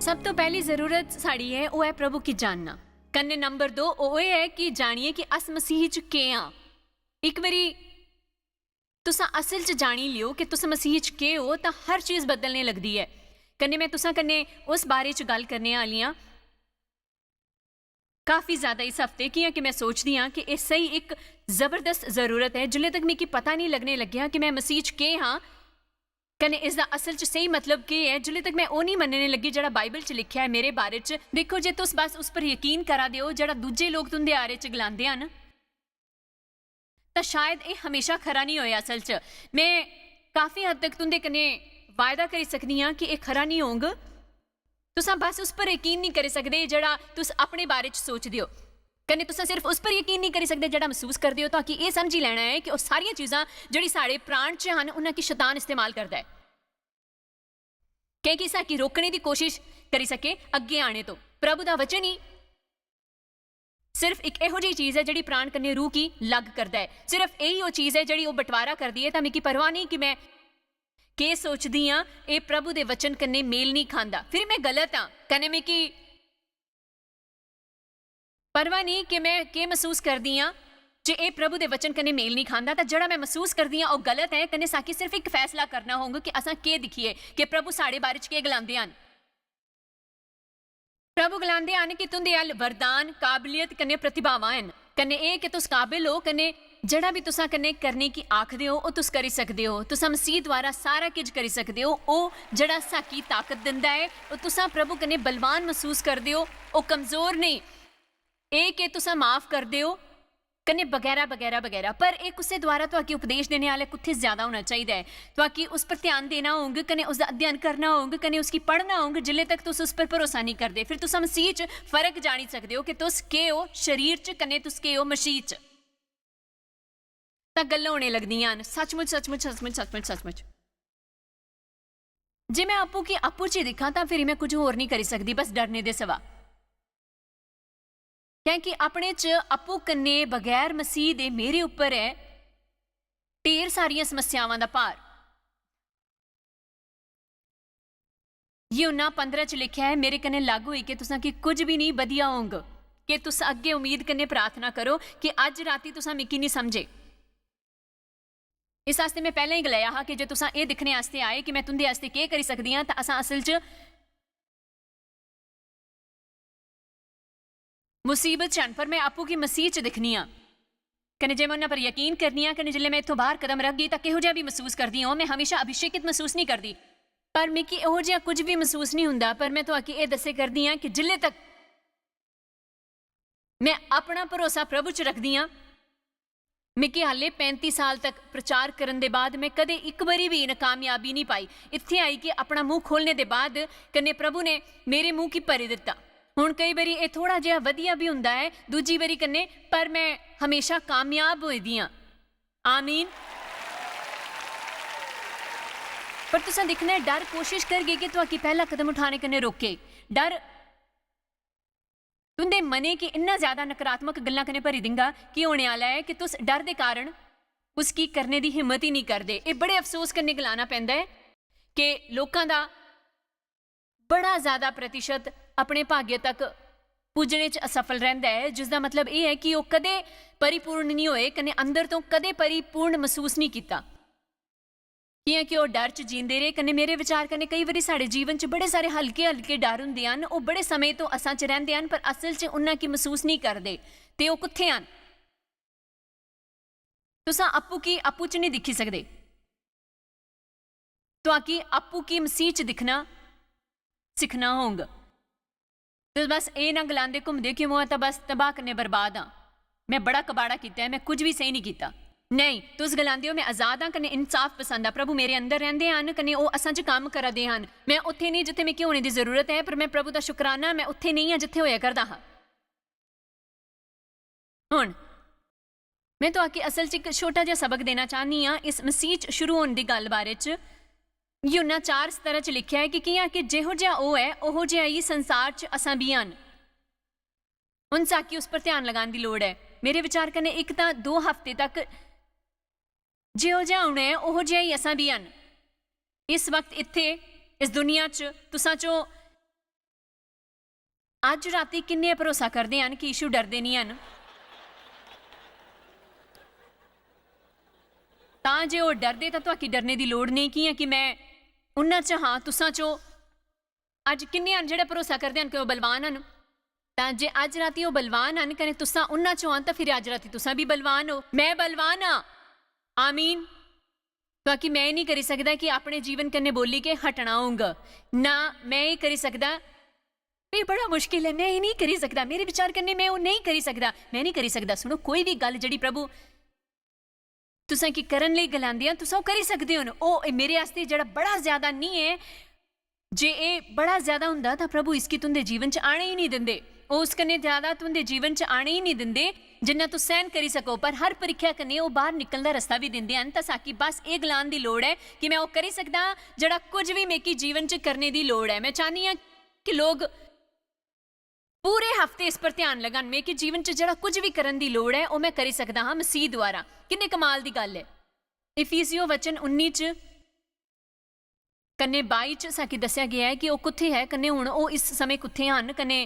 सब तो पहली जरूरत साड़ी है वो है प्रभु की जानना। कन्ने नंबर 2 वो ये है कि जानिए कि अस मसीह च के हाँ। एक बारी तुसा असल च जानी लियो कि तुस मसीह च के हो तो हर चीज़ बदलने लगती है। कन्ने मैं तुसा कन्ने उस बारे च गल करने वाली हाँ काफ़ी ज़्यादा इस हफ्ते की कि मैं सोचती हाँ कि ये सही एक ज़बरदस्त ज़रूरत है। जिल्ले तक मिगी पता नहीं लगने लग्या कि मैं मसीह च के हाँ कने इसका असल च सही मतलब के है, जिल्ले तक मैं वो नहीं मनने लगी जड़ा बाइबल च लिखा है मेरे बारे च। देखो जे तुस बस उस पर यकीन करा दिओ जड़ा दूजे लोग तुंदे आरे च गलांदे हन तो शायद ये हमेशा खरा नहीं होया। असल च मैं काफ़ी हद तक तुंदे कने वायदा करी सकदी हाँ कि ये खरा नहीं होग। तुसा बस उस पर यकीन नहीं करी सकदे जड़ा तुस अपने बारे च सोचदे हो, कने तुसा सिर्फ उस पर यकीन नहीं करी सकदे जड़ा महसूस करदे हो। ताकि ये समझी लेना है कि वो सारियां चीज़ां जड़ी साढ़े प्राण च हन उन्हां की शैतान इस्तेमाल करता है कि साकी रोकने की कोशिश करी सके अगे आने तो। प्रभु का वचन ही सिर्फ एक इहो जी चीज़ है जिहड़ी प्राण कन्ने रूह की लग करता है। सिर्फ यही वो चीज़ है जिहड़ी वो बंटवारा करती है। तो मिगी परवाह नहीं कि मैं के सोचदी हाँ ये प्रभु के वचन कन्ने मेल नहीं खांदा, फिर मैं गलत हाँ। कने मिगी परवाह नहीं कि मैं के महसूस करदी हाँ जे ये प्रभु के वचन कन्ने मेल नहीं खांदा। तो जड़ा मैं महसूस करदी हाँ वो गलत है। कने साकी सिर्फ एक फैसला करना होगा कि असां के दिखिए कि प्रभु साढ़े बारे च के गलांदे हन। प्रभु गलांदे हन कि तुंदे अल वरदान काबलियत कन्ने प्रतिभावां हन, कन्ने ए कि तुस काबिल हो, कन्ने जड़ा भी तुसा कन्ने करने की आखदे हो वो तुस करी सकदे हो। तुसा मसीह द्वारा सारा किज करी सकदे हो। ओ जड़ा साकी ताकत दिंदा है वो तुसा प्रभु कन्ने बलवान महसूस करदे हो। वो कमजोर नहीं ए कि तुसा माफ करदे हो कने वगैरह वगैरह वगैरह। पर एक उससे द्वारा तो आके उपदेश देने वाले कुछ ज्यादा होना चाहिए है। तो आके उस पर ध्यान देना होगा, कने उसका अध्ययन करना होगा, कने उसकी पढ़ना होगा। जिले तक तुस उस पर भरोसा नहीं करते फिर तुस मसीह च फर्क जानी सकते हो कि तुस के हो शरीर च कने तुस के हो मसीह च। तां गल्लां होने लगदियां सचमुच सचमुच सचमुच सचमुच सचमुच। जे मैं आपू की आपू च दिखा तो फिर मैं कुछ होर नहीं करी सकती बस डरने दे सिवा। क्योंकि अपने च आपू कन्ने बगैर मसीह दे मेरे उपर है ढेर सारियां समस्यावां दा भार। यूहन्ना 15 च लिखा है मेरे कन्ने लागू हुई कि तुसां की कुछ भी नहीं बधिया होंग कि तुस अगे उम्मीद कन्ने प्रार्थना करो कि अज राती तुसां मिकी नहीं समझे। इस आस्ते मैं पहले ही गलाया हा कि जे तुसां ये दिखने आस्ते आए कि मैं तुंदे आस्ते के करी सकदी हां तां असां असल च मुसीबत च। पर मैं आपू की मसीह च दिखनी हाँ कने जे मैं उन्हां पर यकीन करनी हाँ कने जिल्ले मैं इत्थों बाहर कदम रख गई तो किहो जिहा भी महसूस करदी हूँ। मैं हमेशा अभिषेकित महसूस नहीं करती पर मिकी इहो जिहा कुछ भी महसूस नहीं हुंदा। पर मैं तो आके ये दस्से करदी हाँ कि जिल्ले तक मैं अपना भरोसा प्रभु च रखदी हाँ। मिकी हाले 35 साल तक प्रचार करने के बाद मैं कदे एक बारी भी नाकामयाबी नहीं पाई। इत्थे आई कि अपना मुंह खोलने के बाद कन्ने प्रभु ने मेरे मुंह की भरी दिता। हुण कई बारी ये थोड़ा जिहा वधिया भी हुंदा है दूजी बारी कन्ने, पर मैं हमेशा कामयाब होई हाँ। आमीन। पर तुसां दिखना है डर कोशिश करगे कि तुहाकी पहला कदम उठाने कन्ने रोके। डर तुंदे मने कि इन्ना ज्यादा नकारात्मक गल्लां कन्ने भरी दिंगा कि होने वाला है कि तुस डर दे कारण उसकी करने की हिम्मत ही नहीं करते। ये बड़े अफसोस कन्ने गलाना पैंदा है कि लोकां दा बड़ा ज्यादा प्रतिशत अपने भाग्य तक पुजने च असफल रहिंदा है, जिसका मतलब ये है कि वो कदे परिपूर्ण नहीं होए कने अंदर तो कदे परिपूर्ण महसूस नहीं किया कि वो डर च जींदे रहे। कने मेरे विचार कने कई बारी साढ़े जीवन च बड़े सारे हल्के हल्के डर हुंदे हन, वो बड़े समय तो असां च रहिंदे हन पर असल च उन्हां की महसूस नहीं करते। ते वो कुत्थे हन तुसां आपू की आपू च नहीं दिखी सकते। तो आकी आपू की मसीह च दिखना सिखना होगा। तो बस ये ना गलांदे घूमदे कि मैं तो बस तबाह करने बर्बाद हाँ, मैं बड़ा कबाड़ा किया है, मैं कुछ भी सही नहीं किया। नहीं, तुस गलांदे हो मैं आजाद हाँ कने इंसाफ पसंद आ। प्रभु मेरे अंदर रहिंदे हन कने वो असां च काम करदे हन। मैं उत्थे नहीं जिथे मिकी होने की जरूरत है, पर मैं प्रभु का शुकराना मैं उत्थे नहीं हाँ जिथे होया करदा हाँ। हुण मैं तो आके असल च एक छोटा जिहा सबक देना चाहनी हाँ इस मसीह च शुरू होने की गल बारे च। यूहन्ना 4:17 च लिखा है कि कियां कि जिहो जिहा ओ है ओहो जिहा ही संसार च असां भी हन। हुण साकी उस पर ध्यान लगाने की लोड़ है। मेरे विचार कने एक तां 2 हफ्ते तक जिहो जिहा होना है ओहो जिहा ही असां भी हन। इस वक्त इत्थे इस दुनिया च तुसां चो ਅੱਜ ਰਾਤੀ ਕਿੰਨੇ ਭਰੋਸਾ ਕਰਦੇ ਹਨ ਕਿ ਯੀਸ਼ੂ ਡਰਦੇ ਨਹੀਂ ਹਨ? ਤਾਂ ਜੇ ਉਹ ਡਰਦੇ ਤਾਂ ਤੁਹਾਨੂੰ ਡਰਨੇ ਦੀ ਲੋੜ ਨਹੀਂ। ਕੀ ਹੈ ਕਿ ਮੈਂ ਉਹਨਾਂ 'ਚ ਹਾਂ, ਤੁਸਾਂ 'ਚੋਂ ਅੱਜ ਕਿੰਨੇ ਹਨ ਜਿਹੜੇ ਭਰੋਸਾ ਕਰਦੇ ਹਨ ਕਿ ਉਹ ਬਲਵਾਨ ਹਨ? ਤਾਂ ਜੇ ਅੱਜ ਰਾਤੀ ਉਹ ਬਲਵਾਨ ਹਨ ਕਨੇ ਤੁਸਾਂ ਉਹਨਾਂ 'ਚੋਂ ਹਨ, ਤਾਂ ਫਿਰ ਅੱਜ ਰਾਤੀ ਤੁਸਾਂ ਵੀ ਬਲਵਾਨ ਹੋ। ਮੈਂ ਬਲਵਾਨ ਹਾਂ, ਆਮੀਨ। ਕਿਉਂਕਿ मैं नहीं करी सकता कि अपने जीवन कन्ने बोली के हटना होगा ना, मैं ये करी सकता भी बड़ा मुश्किल है, मैं ये नहीं करी सकता, मेरे विचार करने मैं वो नहीं करी सकता, मैं नहीं करी सकता। सुनो, कोई भी गल जड़ी प्रभु तुसां की करन लई गलांदे आ तुसां करी सकदे हो। ओ मेरे वास्ते जड़ा बड़ा ज्यादा नहीं है, जे ये बड़ा ज्यादा हुंदा तां प्रभु इसकी तुंदे जीवन च आने ही नहीं दिंदे। उस कन्ने ज्यादा तुंदे जीवन च आने ही नहीं दिंदे जिन्ना तू सहन करी सको। पर हर परीक्षा कन्ने वो बाहर निकलने का रस्ता भी दिंदे हैं। तां साकी बस ये गलान दी लोड़ है कि मैं वो करी सकदा जड़ा कुछ भी मेकी जीवन च करने दी लोड़ है। मैं चाहनी हाँ कि लोग पूरे हफ्ते इस पर ध्यान लगन, मेरे जीवन च जड़ा कुछ भी करन दी लोड़ है वो मैं करी सकदा हाँ मसीह द्वारा। किन्ने कमाल दी गल है। इफिसियो वचन 19 च कन्ने 22 च साकी दस्या गया है कि वो कुत्थे है, कन्ने हुण वो इस समय कुत्थे हन, कन्ने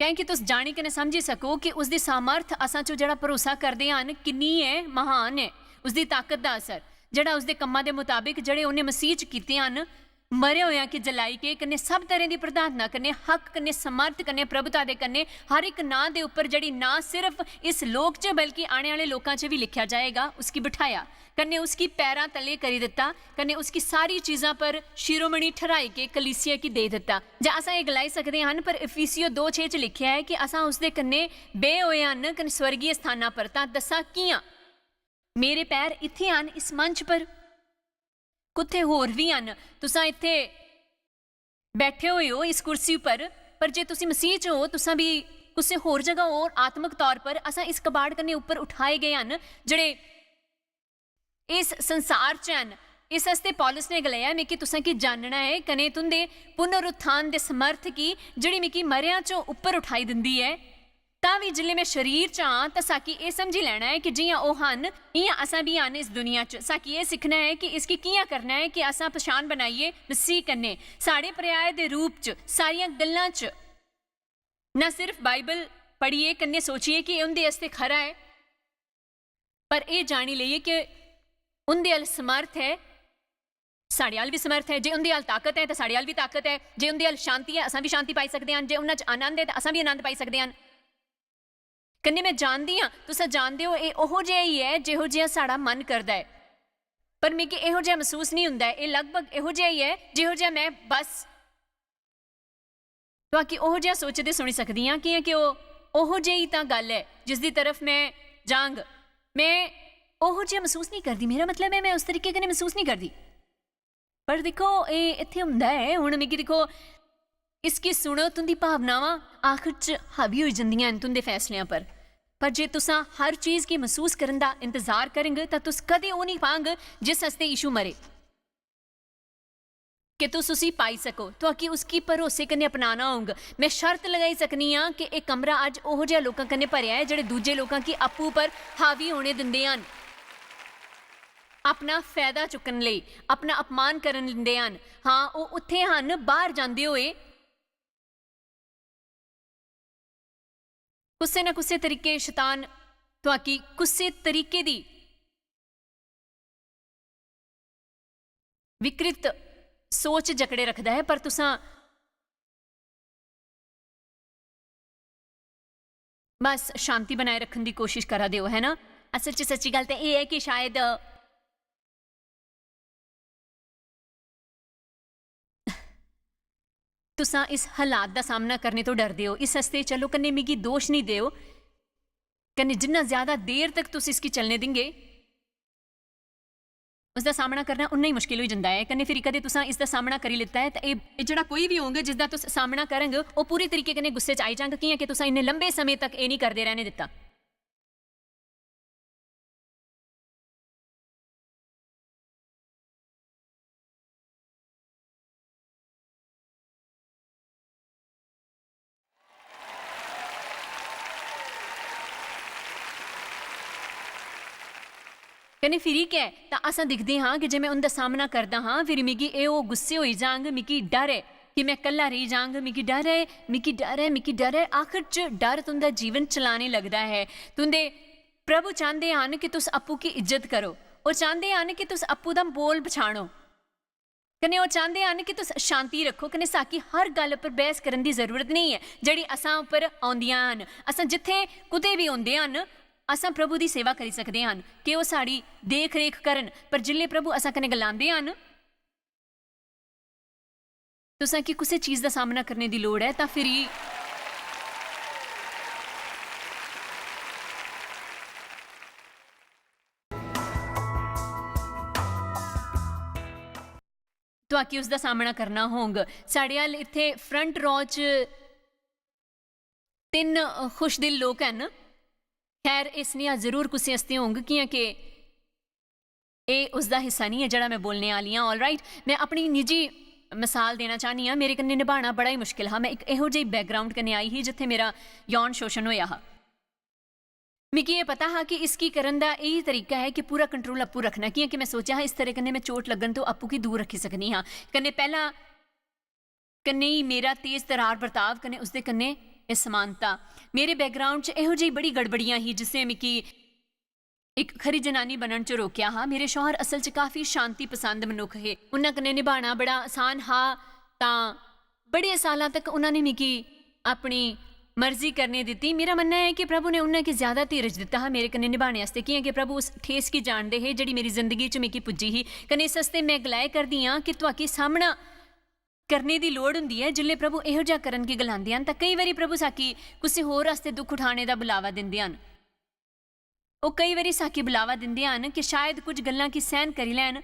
कि तुस जानी कने समझी सको कि उसकी सामर्थ असां चो जड़ा भरोसा करदे हन किन्नी है महान है। उसकी ताकत का असर जड़ा उसके कम्मां दे मुताबिक जड़े उन्हें मसीह च कीते हन, मरे होया कि जलाई के कन्ने सब तरह की प्रार्थना कन्ने हक कन्ने समर्थ कन्ने प्रभुता दे कन्ने हर एक नां दे उपर जड़ी ना सिर्फ इस लोक च बल्कि आने वाले लोकां च भी लिखा जाएगा, उसकी बिठाया कन्ने उसकी पैरां तले करी दिता, कन्ने उसकी सारी चीज़ां पर शिरोमणि ठहराई के कलीसिया की दे दिता। जां असां ये गलाई सकते हैं, पर इफिसियो 2:6 च लिखिया है कि असां उसदे कन्ने बे होए हन कन्ने स्वर्गीय स्थानां पर। तां दसां कियां? मेरे पैर इत्थे हन इस मंच पर, कुत्थे होर भी हन, तुसां इत्थे बैठे हुए हो इस कुर्सी पर जे तुसीं मसीह च हो तुसां भी कुछ होर जगह और आत्मक तौर पर असां इस कबाड़ कन्ने उपर उठाए गए हन जड़े इस संसार च हन। इस हस्ते पौलुस ने गलाया मिकी तुसां की जानना है कने तुंदे पुनरुत्थान दे समर्थ की जड़ी मिकी मरियां चों उपर उठाई दिंदी है। तां भी जिल्ले मैं शरीर च हाँ तां साकी ये समझी लेना है कि जियां ओह हन इयां असां भी हन इस दुनिया च। साकी ये सीखना है कि इसकी कियां करना है कि असां पछाण बनाइए मसीह कन्ने साढ़े पर्याय दे रूप च सारियां गल्लां च, ना सिर्फ बाइबल पढ़िए कन्ने सोचिए कि उनदे आस्ते खरा है, पर यह जानी लईए कि उनदे अल समर्थ है, साढ़े अल भी समर्थ है। जे उनदे अल ताकत है तो साढ़े अल भी ताकत है। जे उनदे अल शांति है असां भी शांति पाई सकते हैं। जे उन्हां च आनंद है तो असां भी आनंद पाई सकते हैं। कन्ने मैं जानती हाँ तुसां जानदे हो ये ओहो जिहा ही है जिहो जिहा साड़ा मन करदा है, पर मिगी इहो जिहा महसूस नहीं हुंदा है। ये लगभग इहो जिहा ही है जिहो जिहा मैं बस बाकी ओहो जिहा सोचदे सुनी सकदी हाँ कि ओहो जिही तां गल है जिसदी तरफ मैं जांग, मैं ओहो जिहा महसूस नहीं करती। मेरा मतलब है मैं उस तरीके कन्नै महसूस नहीं करती। पर देखो ये इत्थे हुंदा है हुण मिगी देखो इसकी सुनो तुंदी भावनावां आखिर च हावी हो जंदियां तुंदे फैसलियां पर जे तुसां हर चीज़ की महसूस करन दा इंतजार करेंगे तो तुस कदे वो नहीं पांगे जिस हस्ते यीशु मरे कि तुस उसी पाई सको। तो कि उसकी भरोसे कन्नै अपनाना होगा। मैं शर्त लगाई सकनी हाँ कि एक कमरा अज ओहो जिहा लोकां कन्नै भरिया है जिहड़े दूजे लोकां की आपू पर हावी होने दिंदे हन, अपना फायदा चुकन लई अपना अपमान करन दिंदे हन। हाँ वो उत्थे हन बाहर जांदे होए कुसे ना कुसे तरीके शैतान तुहाकी कुसे तरीके दी विकृत सोच जकड़े रखदा है, पर तुसां बस शांति बनाए रखने की कोशिश करा दिओ, है ना। असल च सच्ची गल तो यह है कि शायद तुसां इस हालात का सामना करने तो डरदे हो। इस हस्ते चलो कन्ने मिगी दोष नहीं देओ, कन्ने जिन्ना ज्यादा देर तक तुस इसकी चलने देंगे उसका सामना करना उन्ना ही मुश्किल हो जाता है। कन्ने फिर कदे तुसां इसका सामना करी लिता है तो ये जिहड़ा कोई भी होंगे जिसका तुस सामना करेंगे वो पूरी तरीके कन्ने गुस्से च आई जांगे कि तुसां इन्ने लंबे समय तक ये नहीं करते रहने दिता। कने फिरी क्या तां असां दिखदे हाँ कि जे मैं उनका सामना करदा हाँ फिर मिगी एह गुस्से होई जांग, मिगी डर है कि मैं कल्ला रही जांग, मिगी डर है, मिगी डर है, मिगी डर है। आखिर च डर तुंदा जीवन चलाने लगदा है। तुंदे प्रभु चाहते हैं कि तुस अप्पू की इज्जत करो, वो चाहते हैं कि तुस अप्पू दा बोल पछाणो, कने वो चाहते हैं कि तुस शांति रखो। कने साकी हर गल पर बहस करने की जरूरत नहीं है जिहड़ी असां उपर आउंदियां हन। असां जिथे कुते भी होंदे हन असां प्रभु की सेवा करी सकते हैं कि वो साड़ी देख रेख करन। पर जिल्ले प्रभु असां कने गलांदे हन तुसां कि किसी चीज़ का सामना करने की लोड़ है तां फिर तुआकी उसका सामना करना होग। साढ़े अल इत्थे फ्रंट रो च 3 खुशदिल लोग हैं। खैर इस नेहा जरूर कुछ हस्ते होंगे क्योंकि ये उसका हिस्सा नहीं है जड़ा मैं बोलने वाली हाँ। ऑल राइट, मैं अपनी निजी मिसाल देना चाहनी हाँ। मेरे कन्नै निभाना बड़ा ही मुश्किल हा। मैं एक इहो जी बैकग्राउंड कन्नै आई ही जिथे मेरा यौन शोषण होया हा। मिगी ये पता हा कि इसकी करन दा यही तरीका है कि पूरा कंट्रोल अप्पू रखना, क्योंकि मैं सोचा हा इस तरह कन्नै मैं चोट लगन तो अप्पू की दूर रखी सकनी हाँ। कन्नै पहला कन्नै ही मेरा तेज तरार बर्ताव कन्नै उसदे कन्नै समानता। मेरे बैकग्राउंड च इहो जी बड़ी गड़बड़ियां ही जिससे मिगी एक खरी जनानी बनन च रोकया हा। मेरे शौहर असल च काफ़ी शांति पसंद मनुख है। उन्हां कन्नै निभाना बड़ा आसान हा। तां बड़े सालां तक उन्होंने मिगी अपनी मर्जी करने दी। मेरा मनना है कि प्रभु ने उन्हें की ज्यादा धीरज दिता हा मेरे कन्नै निभाने वास्ते, क्योंकि प्रभु उस ठेस की जानते है जिहड़ी मेरी जिंदगी च मिगी पुज्जी ही। कन्नै इस वास्ते मैं गलाए करदी हाँ कि तुहाकी सामना करने की लोड़ हुंदी है। जिल्ले प्रभु इहो जिहा करन की गलांदे हन तां कई बारी प्रभु साकी किसी होर वास्ते दुख उठाने का बुलावा दिंदे हन। वो कई बारी साकी बुलावा दिंदे हन कि शायद कुछ गल्लां की सहन करी लैन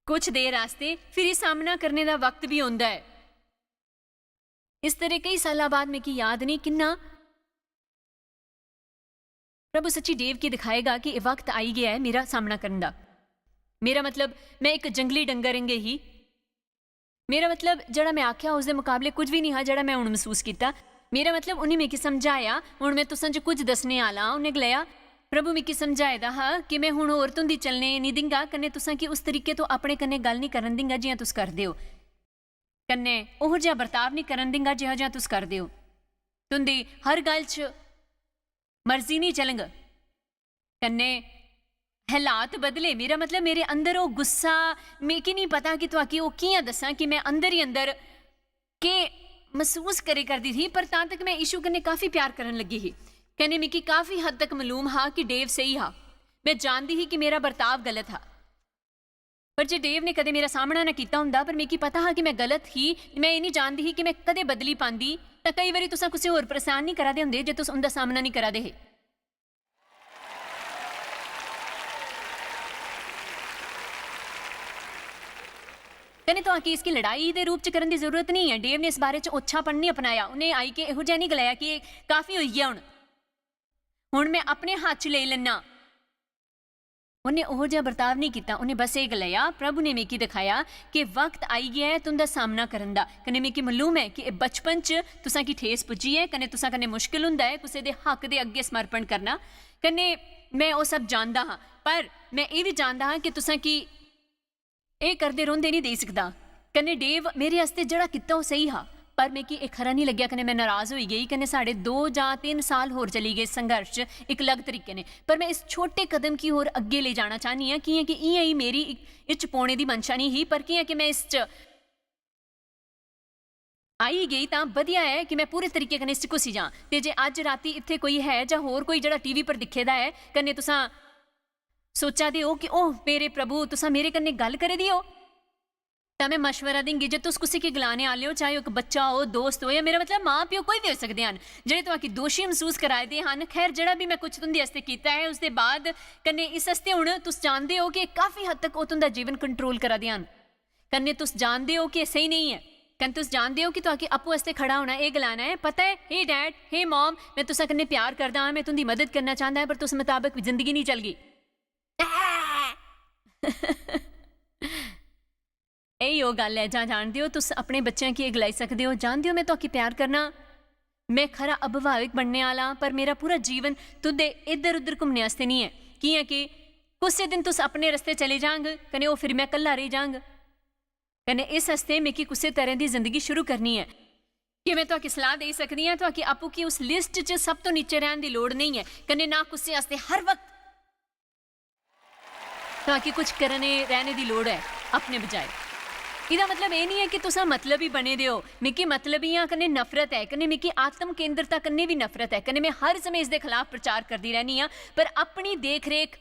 कुछ देर वास्ते, फिर सामना करने का वक्त भी आउंदा है। इस तरह कई साल बाद मिगी याद नहीं किन्ना प्रभु सच्ची डेव की दिखाएगा कि यह वक्त आई गया है मेरा सामना करने का। मेरा मतलब मैं एक जंगली डंगर रंगे ही, मेरा मतलब जड़ा मैं आख्या उसके मुकाबले कुछ भी नहीं हा जड़ा मैं हुण महसूस किया। मेरा मतलब उन्हें मिगी समझाया, हुण मैं तुसां च कुछ दसने आला। उन्हें गलाया प्रभु मिगी समझाएदा हा कि मैं हुण होर तुंदी चलने नहीं दिंगा, कन्नै तुसां कि उस तरीके तो अपने कन्नै गल नहीं करन दिंगा जियां तुस करदे हो, कन्नै ओहो जिहा बर्ताव नहीं करन दिंगा जिहा जिहा तुस करदे हो। तुंदी हर गल च मर्जी नहीं चलंग, कन्नै हालात बदले। मेरा मतलब मेरे अंदर वो गुस्सा मिगी नहीं पता कि तुआकी वो कियां दसां कि मैं अंदर ही अंदर के महसूस करे करदी थी। पर तां तक मैं यीशु कन्नै काफ़ी प्यार करन लगी ही। कन्नै मिगी काफ़ी हद तक मालूम हा कि डेव सही हा। मैं जानती ही कि मेरा बर्ताव गलत हा, पर जे डेव ने कदे मेरा सामना ना किया हुंदा, पर मिगी पता हा कि मैं गलत ही, मैं ये नहीं जानती ही कि मैं कदे बदली पांदी। तां कई बारी तुसां कुछ होर परेशान नहीं करा दे हुंदे जे तुस उनका सामना नहीं करा दे हे। कन्नै तुहाकी इसकी लड़ाई के रूप च करने की जरूरत नहीं है। डेव ने इस बारे च ओछापन नहीं अपनाया। उन्हें आई के इहो जिहा नहीं गलाया कि काफ़ी होई गया हुण मैं अपने हाथ च ले लैना। उन्हें ओहो जिहा बर्ताव नहीं किया। उन्हें बस ये गलाया प्रभु ने मिगी दिखाया कि वक्त आई गया है तुंदा सामना करन दा। कन्नै मिगी मालूम है कि बचपन च तुसां की ठेस पुज्जी है, कन्नै तुसां कन्नै मुश्किल हुंदा है किसी दे हक दे अगे समर्पण करना। कन्नै मैं वो सब जानदा हाँ, पर मैं ये भी जानदा हाँ कि तुसां की ये करते रोंदे नहीं दे सकता। कन्नै डेव मेरे वास्ते जड़ा किता वो सही हा, पर मैं कि एक खरा नहीं लग्या। कन्नै मैं नाराज़ हो गई। कन्नै साढ़े 2 या 3 साल होर चली गए संघर्ष च एक अलग तरीके ने। पर मैं इस छोटे कदम की होर अगे ले जाना चाहनी हाँ कि इं ही मेरी इच पौने की मंशा नहीं ही, पर कि मैं इस च आई गई तां वधिया है कि मैं पूरे तरीके कन्नै इस च घुसी जां। ते जे अज राती इत्थे कोई है जां होर कोई जड़ा टीवी पर दिखे दा है, कन्नै तुसां सोचा दे हो कि ओह मेरे प्रभु तुसां मेरे कन्नै गल करे दी हो, तो मैं मशवरा देंगी जे तुस किसी की गलाने आले हो, चाहे एक बच्चा हो, दोस्त हो, या मेरा मतलब माँ प्यो कोई भी हो सकते हैं जेह्ड़े तुहाकी दोषी महसूस कराए दे हन। खैर जड़ा भी मैं कुछ तुंदे आस्ते कीता है उसके बाद कन्नै इस आस्ते हुण तुस जानदे हो कि काफ़ी हद तक वो तुंदा जीवन कंट्रोल करा दे हन। कन्नै तुस जानदे हो कि सही नहीं है। कन्नै तुस जानदे हो कि तुहाकी अप्पू आस्ते खड़ा होना, ये गलाना है पता है हे डैड हे मॉम मैं तुसां कन्नै प्यार करदा हाँ, मैं तुंदी मदद करना चाहता है, पर तुस मुताबिक जिंदगी नहीं चल गई। यही वो गल है जहाँ जानते हो तुस अपने बच्चों की गलाई सकते हो। जानते हो मैं तुहाकी प्यार करना, मैं खरा अभिभावक बनने वाला, पर मेरा पूरा जीवन तुदे इधर उधर घूमने वास्ते नहीं है। कि कुछ दिन तुस अपने रस्ते चले जांग कने फिर मैं कल्ला रही जांग कने इस हस्ते में कि कुछ तरह की जिंदगी शुरू करनी है कि मैं तो सलाह दे सकती हाँ तो आपू की उस लिस्ट च सब तो नीचे रहने की लोड़ नहीं है कने ना कुछ वास्ते हर वक्त तो कुछ करने रहने की लोड़ है अपने बजाय। इसका मतलब ये नहीं है कि तुसा मतलब ही बने दो मिकी मतलब ही हाँ कने नफरत है कने मिकी आत्म केंद्रता कन्ने भी नफरत है कने मैं हर समय इसके खिलाफ प्रचार करती रहनी हाँ पर अपनी देख रेख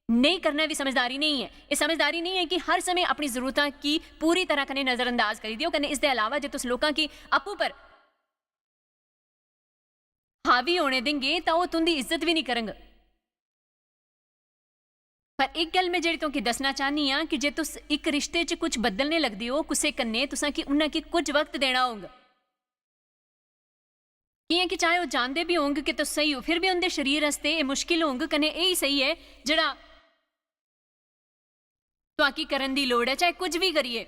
नहीं करना भी समझदारी नहीं है। ये समझदारी नहीं है कि हर समय अपनी जरूरतों की पूरी तरह कने नजरअंदाज करी दियो कने इसके अलावा जो तुस लोगों की आपू पर हावी होने देंगे तो वो तुंदी इज्जत भी नहीं करेंगे। पर एक गल मैं जी तुम दसना चाहनी हाँ कि जे तुस एक रिश्ते च कुछ बदलने लगते हो कुछ कन्ने तुसा कि उन्हें की कुछ वक्त देना होगा कि चाहे वो जानते भी होंगे कि तुस सही हो फिर भी उनके शरीर वास्ते ये मुश्किल होंगे कने यही सही है जड़ा तो आकी करन दी लोड़ है चाहे कुछ भी करिए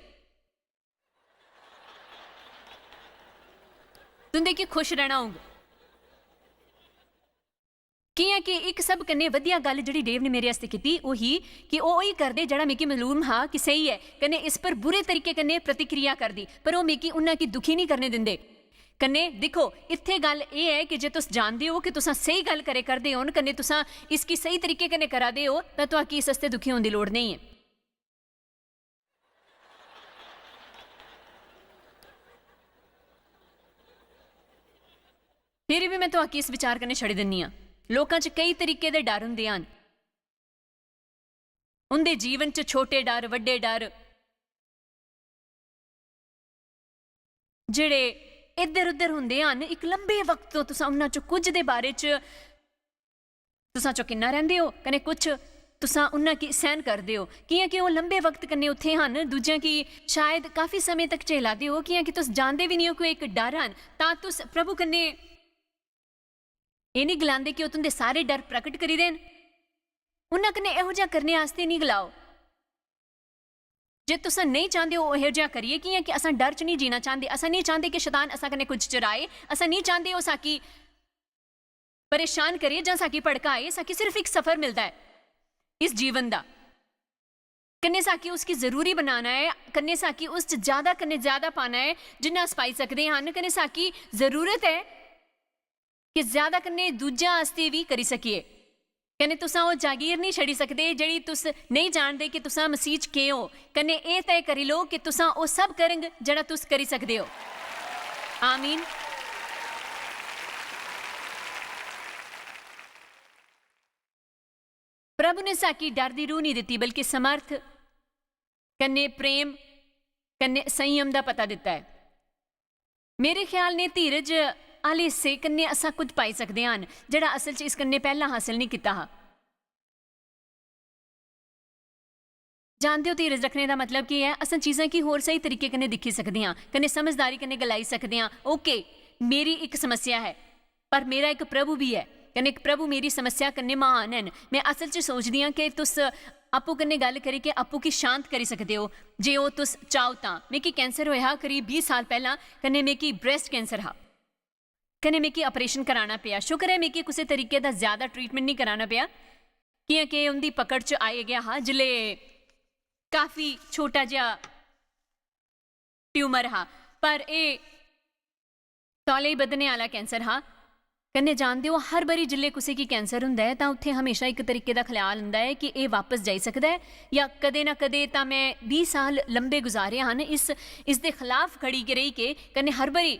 तुंदे की खुश रहना होगा कि एक सब कन्ने वधिया गल जिहड़ी डेव ने मेरे वास्ते कीती ओही कि वो ही करदे जड़ा मिकी मालूम हाँ कि सही है कन्ने इस पर बुरे तरीके कन्ने प्रतिक्रिया करदी पर वो मिकी उन्हें की दुखी नहीं करने दिंदे कन्ने देखो इत्थे गल ये है कि जे तुस जानते हो कि तुसा सही गल करे करदे हो कन्ने तुसा इसकी सही तरीके कन्ने करा दे हो तो आकी इस वास्ते दुखी होने की लोड़ नहीं है। फिर भी मैं तो आकी इस विचार करने छड़ी दिन्नी हाँ लोगों च कई तरीके के डर होंदे हन उनके जीवन च छोटे डर वड्डे डर जिहड़े इधर उधर होंदे हन एक लंबे वक्त तो तुसा उन्हां चों कुछ दे बारे च तुसा चौकिन्ना रहिंदे हो कने कुछ तुसा उन्हां की सहन करदे हो कि वो लंबे वक्त कन्ने उत्थे हन दूजियां की शायद काफ़ी समय तक झेलादे हो कि तुस जानदे भी नहीं हो कोई एक डर हन तां तुस प्रभु कन्ने ये नहीं गलाते कि वह तुंदे सारे डर प्रकट करी देन उन्हां कन्ने इहो जिहा करने आस्ते नहीं गलाओ जे तुसा नहीं चाहते हो इहो जिहा करिए कि असां डर च नहीं जीना चाहते असां नहीं चाहते कि शैतान असां कन्ने कुछ चुराए असां नहीं चाहते हो साकी परेशान करिए जां साकी भड़काए साकी सिर्फ एक सफर मिलता है इस जीवन का कन्ने साकी उसकी जरूरी बनाना है कन्ने साकी उस ज्यादा कन्ने ज्यादा पाना है जिन्ना अस पाई सकते हैं कन्ने साकी जरूरत है कि ज्यादा कन्ने दूजा आस्ते भी करी सकिए कन्ने तुसा वो जागीर नहीं छड़ी सकते जिहड़ी तुस नहीं जानते कि तुसा मसीह च के हो कन्ने ये तय करी लो कि तुसा वो सब करंग जड़ा तुस करी सकते हो। आमीन। प्रभु ने साकी डर दी रूह नहीं दी बल्कि समर्थ कन्ने प्रेम कन्ने संयम का पता दिता है। मेरे ख्याल ने धीरज आले हिस्से कन्ने असां कुछ पाई सकते हैं जिहड़ा असल च इस कन्ने पहला हासिल नहीं किया हा। जानते हो धीरज रखने का मतलब की है असां चीज़ां की होर सही तरीके कन्ने दिखी सकते हैं कन्ने समझदारी कन्ने गलाई सकते हैं। ओके मेरी एक समस्या है पर मेरा एक प्रभु भी है कन्ने एक प्रभु मेरी समस्या कन्ने महान है। मैं असल च सोचदी हाँ कि तुस आपू कन्ने गल करी के आपू की शांत करी सकते हो जे वो तुस चाहो तां। मिकी कैंसर होया करीब 20 साल पहला कन्ने मिकी ब्रेस्ट कैंसर हा कने मिकी ऑपरेशन कराना पिया। शुक्र है मिकी किसी तरीके का ज्यादा ट्रीटमेंट नहीं कराना पिया कि उनकी पकड़ च आई गया हा जिले काफ़ी छोटा जिहा ट्यूमर हा पर यह तौले ही बधने वाला कैंसर हा। कन्ने जानते हो हर बारी जिले किसी की कैंसर हुंदा है तो उत्थे हमेशा एक तरीके का ख्याल हुंदा है कि ये वापस जाई सकता है या कदे ना कदे तो मैं 20 साल लंबे गुजारे हैं इस दे खिलाफ खड़ी के रही के कन्ने हर बारी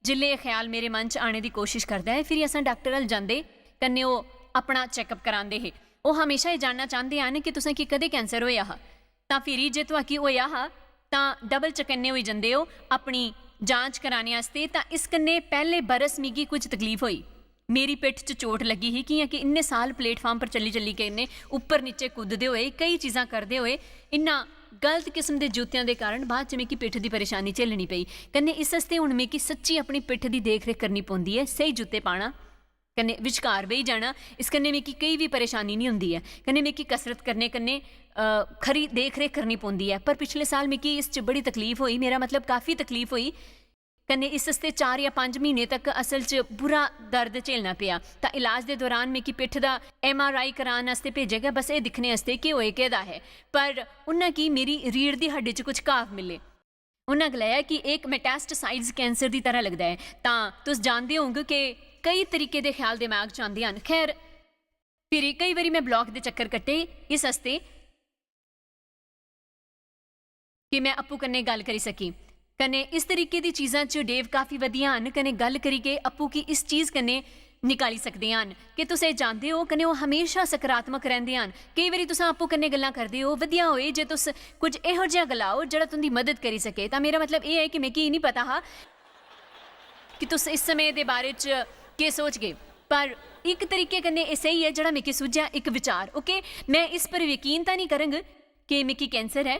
जिले ये ख्याल मेरे मन च आने की कोशिश करता है। फिर असां डॉक्टर हल जाते कन्ने वो अपना चैकअप कराते हैं वो हमेशा ये जानना चाहते हैं कि तुसें कि कदे कैंसर होया हा तो फिर जे तुहाकी होया हा तो डबल चकन्ने हो जाते हो अपनी जांच कराने वास्ते। तो इस कन्ने पहले बरस मिगी कुछ तकलीफ हुई मेरी पिठ च चोट लगी ही कि इन्ने साल प्लेटफार्म पर चली चली के इन्ने उपर नीचे कूदते हुए कई चीज़ां करते हुए इन्ना गलत किस्म के जूतियों के कारण बाद च मिगी पिठ की परेशानी झेलनी पई कन्ने इस वास्ते हुण मिगी सच्ची अपनी पिठ की देख रेख करनी पौंदी है सही जूते पाना कन्ने विचकार बेही जाना। इस कन्ने मिगी कई भी परेशानी नहीं हुंदी है कन्ने मिगी कसरत करने कन्ने खरी देख रेख करनी पौंदी है। पर पिछले साल मिगी इस च बड़ी तकलीफ हुई मेरा मतलब काफ़ी तकलीफ हुई कन्नै इस आस्ते 4 या 5 महीने तक असल च बुरा दर्द झेलना पिया। तां इलाज दे दौरान मिगी पिट्ठ दा MRI कराने आस्ते भेजेआ गया, बस एह् दिक्खने आस्ते कि होए केह्दा है। पर उन्हें कि मेरी रीढ़ दी हड्डी च कुछ घाव मिले। उन्हें गलाया कि एक मेटास्टासाइज कैंसर की तरह लगता है। तां तुस जानते होंगे कि कई तरीके के ख्याल दिमाग च आते हैं। खैर फिर कई बारी मैं ब्लॉक के चक्कर कट्टे इस आस्ते कि मैं अप्पू कन्नै गल करी सकी। कन्नै इस तरीके की चीज़ां च डेव काफ़ी वधिया हन। कन्नै गल करी के अप्पू की इस चीज़ कन्नै निकाली सकते हैं कि तुस एह् जानते हो। कन्नै ओह् हमेशा सकारात्मक रहिंदे हन। कई बारी तुस अप्पू कन्नै गल्लां करदे हो, वधिया होए जे तुस कुछ इहो जिहा गलाओ जेह्ड़ा तुंदी मदद करी सके। तां मेरा मतलब एह् है कि मिगी नहीं पता हा कि तुस इस समय दे बारे च केह् सोचगे, पर एक तरीके कन्नै एह् स्हेई है जेह्ड़ा मिगी सुझेआ एक विचार। ओके, मैं इस पर यकीन तां नहीं करंग कि मिगी कैंसर है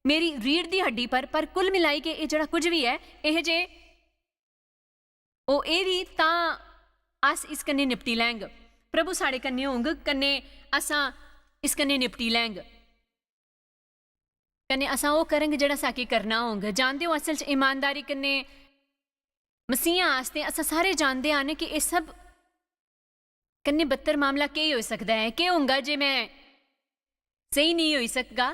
मेरी रीढ़ दी हड्डी पर कुल मिलाई के ये जड़ा कुछ भी है यह जे ओ ए भी तां अस इस कन्नै निपटी लैंग। प्रभु साढ़े कन्नै होंग, कन्नै असां इस कन्नै निपटी लैंग, कन्नै असां ओह करंग जेड़ा साकी करना होंग। जानदे हो असल च ईमानदारी कन्नै मसीहा आस्ते असां सारे जानदे हन कि यह सब कन्नै बदतर मामला केह् होई सकदा है, केह् होंगा जे मैं सही नहीं होई सकगा।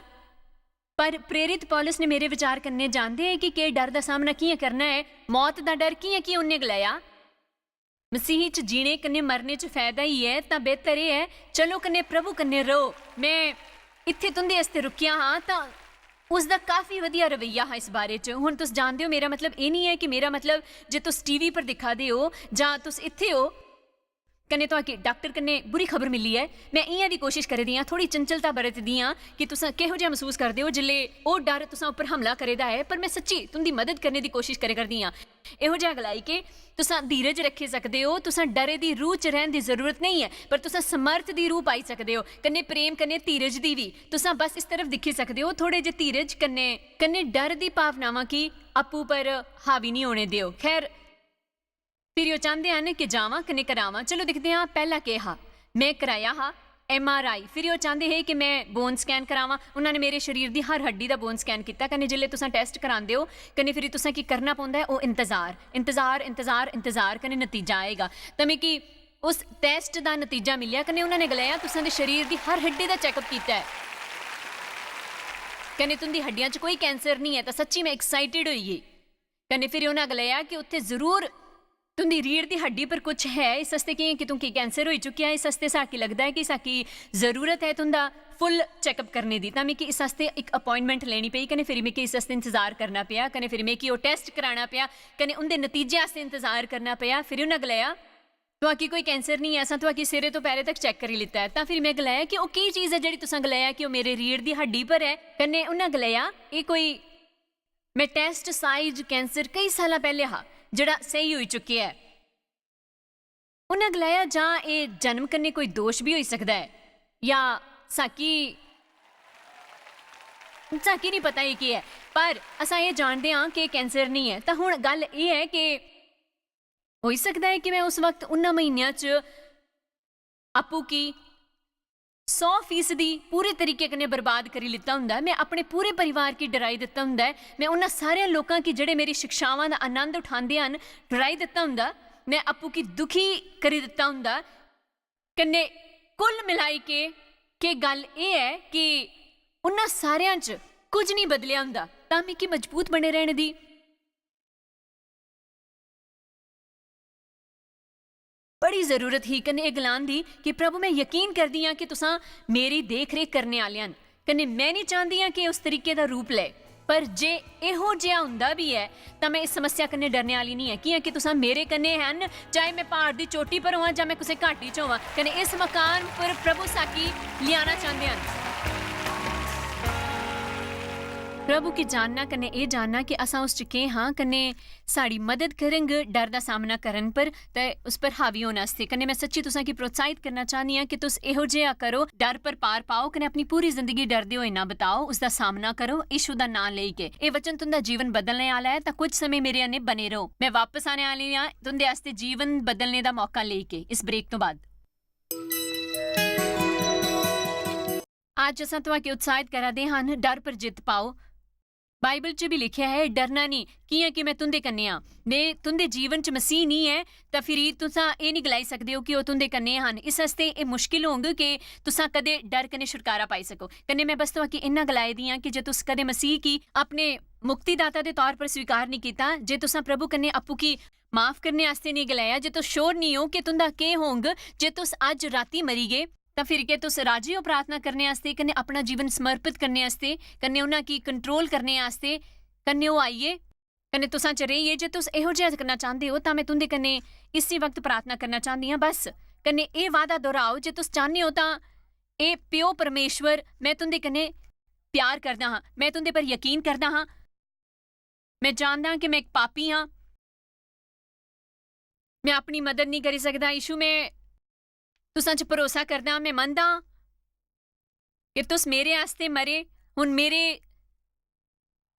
पर प्रेरित पौलुस ने मेरे विचार कन्नै जानते हैं कि डर का सामना कि'यां करना है, मौत का डर कि'यां उन्हें गलाया। मसीह च जीने कन्नै मरने च फायदा ही है, तां बेहतर यह है चलो कन्नै प्रभु कन्नै रहो। मैं इत्थे तुंदे आस्ते रुकिया हाँ, तां उसका काफ़ी वधिया रवैया हा इस बारे च। हुण तुस जानते हो मेरा मतलब ये नहीं है कि मेरा मतलब जे तुस TV पर दिखा दे हो जां तुस इत्थे हो कन्नै तुहाके डॉक्टर कन्नै बुरी खबर मिली है, मैं इ'यां दी कोशिश करी दी थोड़ी चंचलता बरतदी कि तुस किहो जिहा महसूस करदे हो जिल्ले ओह डर तुसां उप्पर हमला करेदा है। पर मैं सच्ची तुंदी मदद करने की कोशिश करे करदी इहो जिहा गलाई कि तुसां धीरज रखी सकदे हो। तुसां डरे दी रूह च रहने की जरूरत नहीं है, पर तुसां समर्थ दी रूह पाई सकदे हो, कन्नै प्रेम कन्नै धीरज दी भी। तुसां बस इस तरफ दिखी सकदे हो, थोड़े जे धीरज कन्नै डर दी भावनावां की अप्पू पर हावी नहीं होने दिओ। खैर फिर वो चाहते हैं कि जावां कन्नै करावां। चलो दिखते हैं पहला क्या हा। मैं कराया हा MRI, फिर वो चाहते हैं कि मैं बोन स्कैन करावां। उन्होंने मेरे शरीर की हर हड्डी का बोन स्कैन किया। कन्नै जिल्ले तुसां टेस्ट करांदे हो कन्नै फिर तुसां की करना पौंदा है, वो इंतजार इंतजार इंतजार इंतजार कन्नै नतीजा आएगा। तो मिगी उस टेस्ट का नतीजा मिलिया। कन्नै उन्होंने गलाया तुसां दे शरीर की हर हड्डी का चैकअप किया है, कन्नै तुंदी हड्डियां च कोई कैंसर नहीं है। तो सच्ची मैं एक्साइटेड होई गई। कन्नै फिर उन्हें गलाया कि उत्थे जरूर तुंदी रीढ़ की हड्डी पर कुछ है, इस हस्ते कि तुमकी कैंसर हो चुकिया है, इस हस्ते साकी लगता है कि साकी जरूरत है तुंदा फुल चैकअप करने की। मिगी इस हस्ते एक अपॉइंटमेंट लेनी पई। कन्नै फिर मिगी इस हस्ते इंतजार करना पिया। कन्नै फिर मिगी वो टेस्ट कराना पिया, कन्नै उनके नतीजे आस्ते इंतजार करना पिया। फिर उन्हें गलाया तुहाकी कोई कैंसर नहीं है, असां तुहाकी सिरे तो पैरे तक चेक करी लिता है। तो फिर मैं गलाया कि वह की चीज़ है जी तुसां गलाया कि वह मेरे रीढ़ की हड्डी पर है। कन्नै उन्हें गलाया ये कोई मेटास्टासाइज कैंसर कई साल पहले हा जड़ा सही हो चुकी है। उन्हें गलाया जां ये जन्म कन्नै कोई दोष भी हो सकता है या साकी नहीं पता ही की है, पर असा ये जानते हाँ कि कैंसर नहीं है। तो हुण गल ये है कि हो सकता है कि मैं उस वक्त उन्हां महीनों च आपू की 100% पूरे तरीके कन्नै बर्बाद करी लिता हुंदा। मैं अपने पूरे परिवार की डराई दिता हुंदा। मैं उन्हां सारे लोगों की जिहड़े मेरी शिक्षावां दा आनंद उठांदे हन डराई दिता हुंदा। मैं आपू की दुखी करी दिता हुंदा। कन्नै कुल मिलाई के गल ये है कि उन्हां सारियां च कुछ नहीं बदलिया हुंदा। तां मिगी मजबूत बने रहने दी बड़ी जरूरत ही। कन्नै एह गलान दी कि प्रभु मैं यकीन करदी हाँ कि तुसां मेरी देख रेख करने आले हन। कन्नै मैं नहीं चाहती हाँ कि उस तरीके का रूप ले, पर जे इहो जिहा हुंदा भी है तो मैं इस समस्या कन्नै डरने वाली नहीं है। कि तुसां मेरे कन्नै हन, चाहे मैं पहाड़ की चोटी पर होवां जां मैं किसी घाटी च होवां। कन्नै इस मकान पर प्रभु साकी लियाना चाहते हैं। प्रभु की जानना कन्नै ये जानना कि असां उस च के हाँ, कन्नै साड़ी मदद करंग डर का सामना करन पर ते उस पर हावी होने आस्ते। कन्नै मैं सच्ची तुसां की प्रोत्साहित करना चाहनी हाँ कि तुस इहो जिहा करो, डर पर पार पाओ, कन्नै अपनी पूरी जिंदगी डरदे होए ना बताओ, उसका सामना करो यीशु दा नाम लेके। ये वचन तुंदा जीवन बदलने वाला है, तो कुछ समय मेरे अन्ने बने रहो। मैं वापस आने वाली हाँ तुंदे आस्ते जीवन बदलने का मौका लेके इस ब्रेक तो बाद। आज असां तुहाके उत्साहित करा दे हन डर पर जित पाओ। बाइबल च भी लिखिया है डरना नहीं कियां कि मैं तुंदे कन्ने आ ने तुंदे जीवन च मसीह नहीं है तां फिर तुसां एह् नहीं गलाई सकदे हो कि ओह् तुंदे कन्ने हन। इस आस्ते एह् मुश्किल होंग कि तुसां कदे डर कन्नै छुटकारा पाई सको। कन्नै मैं बस तुहां गी इन्ना गलाई दी आं कि जे तुस कदे मसीह गी अपने मुक्तिदाता दे तौर पर स्वीकार नहीं कीता, जे तुसां प्रभु कन्नै अप्पू की माफ करने आस्ते नहीं गलाया, जे तुस श्योर नहीं हो कि तुंदा केह् होंग जे तुस अज राती मरी गए तां फिर के तुस राजी हो प्रार्थना करने आस्ते कन्नै अपना जीवन समर्पित करने आस्ते कन्नै उन्हां गी कंट्रोल करने आस्ते कन्नै ओह् आइए कन्नै तुसां च रेहिए। जे तुस इहो जेहा करना चाहंदे हो तां मैं तुंदे कन्नै इसी वक्त प्रार्थना करना चाहंदी आं। बस कन्नै एह् वादा दोहराओ जे तुस चाहंदे हो तां एह् प्यो परमेश्वर मैं तुंदे कन्नै प्यार करदा हां, मैं तुंदे पर यकीन करदा हां, मैं जानदा हां कि मैं इक पापी हां, मैं अपनी मदद नहीं करी सकदा। यीशु मैं तुसां च भरोसा करदा हां, मैं मनदा हां कि तुस मेरे आस्ते मरे, हुण मेरे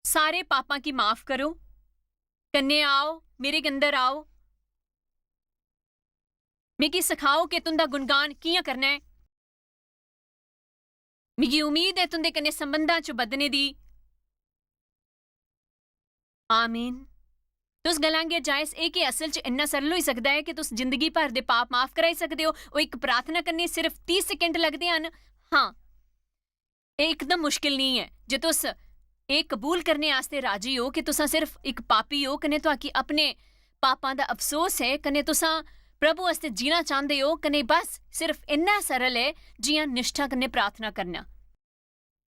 सारे पापां गी माफ करो, कन्नै आओ मेरे अंदर आओ, मिगी सखाओ कि तुंदा गुणगान कियां करना है। मिगी उम्मीद है तुंदे कन्नै संबंधां च बधने दी। आमीन। तुस गलांगे जायस एह् कि असल च इन्ना सरल होई सकदा है कि तुस जिंदगी भर दे पाप माफ कराई सकदे हो। ओह् इक प्रार्थना करने सिर्फ 30 सेकंड लगदे हन। हाँ, एह् एकदम मुश्किल नहीं है। जे तुस एह् कबूल करने आस्ते राजी हो कि तुसां सिर्फ इक पापी हो कन्नै तुहाकी अपने पापां दा अफसोस है कन्नै तुसां प्रभु आस्ते जीना चाहंदे हो कन्नै बस सिर्फ इन्ना सरल है जियां निष्ठा कन्नै प्रार्थना करना।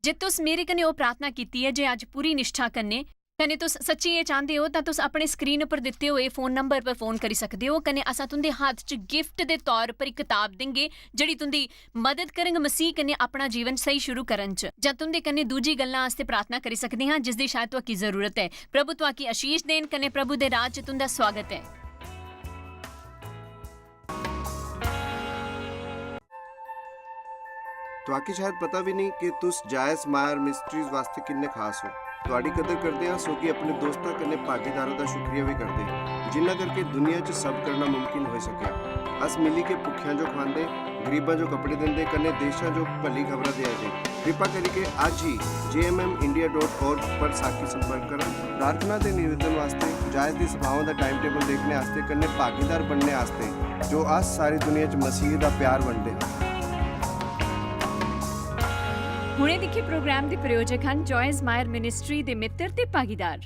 जे तुस मेरे कन्नै ओह् प्रार्थना कीती है जे अज पूरी निष्ठा कन्नै कन्नै तुस सच्ची एह् चाहंदे हो तां तुस अपने स्क्रीन उप्पर दित्ते होए फोन नंबर पर फोन करी सकदे हो। कन्नै असां तुंदे हत्थ च गिफ्ट दे तौर पर इक किताब देंगे जेह्ड़ी तुंदी मदद करंग मसीह कन्नै अपना जीवन सही शुरू करन च। जां तुंदे कन्नै दूजी गल्लां आस्ते प्रार्थना करी सकदे हां जिसदी शायद तुहाकी जरूरत है। प्रभु तुहाकी आशीष देन कन्नै प्रभु दे राज च तुंदा स्वागत है। तुहाकी शायद पता भी नहीं कि तुस जायस मायर मिस्ट्रीज वास्ते किन्ने खास हो। तुहाडी कदर करदे हां सो कि अपने दोस्तां कन्नै भागीदारां दा शुक्रिया भी करदे जिन्ना करके दुनिया च सब करना मुमकिन हो सकेआ। अस मिली के भुखियां जो खांदे, गरीबां जो कपड़े दिंदे कन्नै देशां जो भली खबरां दे दे। कृपा करिके अज ही jmmindia.org पर साखी संपर्क करा। प्रार्थना दे निवेदन वास्ते जायस दी सभावां दा टाइम टेबल देखने आस्ते कन्नै भागीदार बनने आस्ते जो अस सारी दुनिया च मसीह दा प्यार वंडदे हां। ਹੁਣੇ ਦਿਖੇ ਪ੍ਰੋਗਰਾਮ ਦੇ ਪ੍ਰਯੋਜਕ ਹਨ ਜॉयस ਮਾਇਰ ਮਿਨਿਸਟਰੀ ਦੇ ਮਿੱਤਰ ਤੇ ਭਾਗੀਦਾਰ।